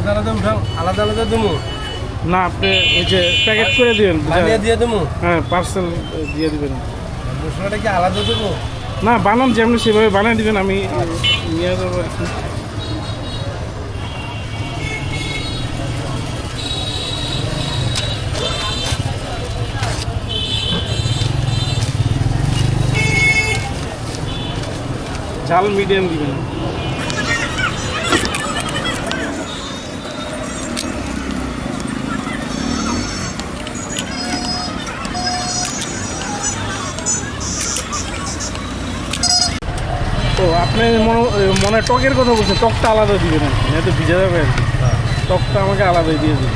আলাদা আলাদা উঠাও, আলাদা আলাদা দেবো না আপনি ওই যে প্যাকেট করে দিবেন, বানিয়ে দিয়ে দেবো। হ্যাঁ পার্সেল দিয়ে দিবেন। মশলাটা কি আলাদা দেবো? না বানান যেমনি সেভাবে বানিয়ে দিবেন, আমি নিয়ে যাবো আর কি। ঝাল মিডিয়াম দিবেন। তো আপনি মনে টকের কথা বলছেন, টকটা আলাদা দিবেন আর কি, এত ভিজে যাবে আর কি। টকটা আমাকে আলাদাই দিয়ে দিবেন।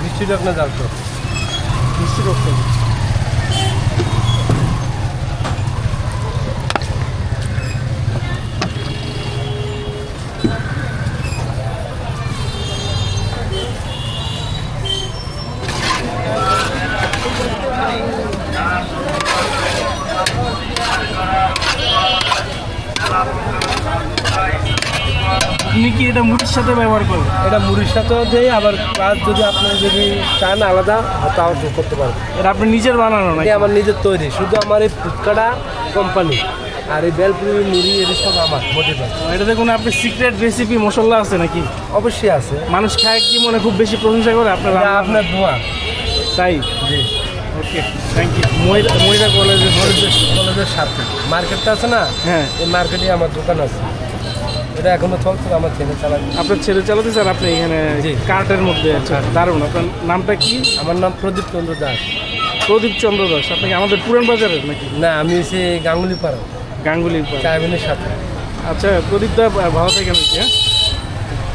মিষ্টি টক না জাল টক? মিষ্টি টকটা আপনি কি এটা মুড়ির সাথে ব্যবহার করবেন? এটা মুড়ির সাথেও দেয়, আবার প্লাস যদি আপনি যদি চান আলাদা তাও করতে পারবেন। এটা আপনি নিজের বানানো নাকি? এটা আমার নিজের তৈরি, শুধু আমার এই ফুচকাটা কোম্পানি আর এই বেলপুরি মুড়ি এর সব আমার মোটিভেট। এটাতে কোনো আপনি সিক্রেট রেসিপি মশলা আছে নাকি? অবশ্যই আছে। মানুষ খায় কি মনে খুব বেশি প্রশংসা করে আপনার এটা রান্নার? আপনার দোয়া। তাই? জি। Okay thank you. ময়রা কলেজের সাথে মার্কেটটা আছে না, হ্যাঁ এই মার্কেটে আমার দোকান আছে। এটা এখনো চলছে, আমার ছেলে চালায়। আপনার ছেলে চালাতে স্যার, আপনি এখানে জি। কার্টের মধ্যে আচ্ছা দারুণ। আপনার নামটা কি? আমার নাম প্রদীপ চন্দ্র দাস। প্রদীপ চন্দ্র দাস। আপনি কি আমাদের পুরান বাজারের নাকি? না, আমি সে গাঙ্গুলি পাড়া গাঙ্গুলির পর। চাইবেনের সাথে। আচ্ছা প্রদীপ দা ভালো থাকেন, হ্যাঁ।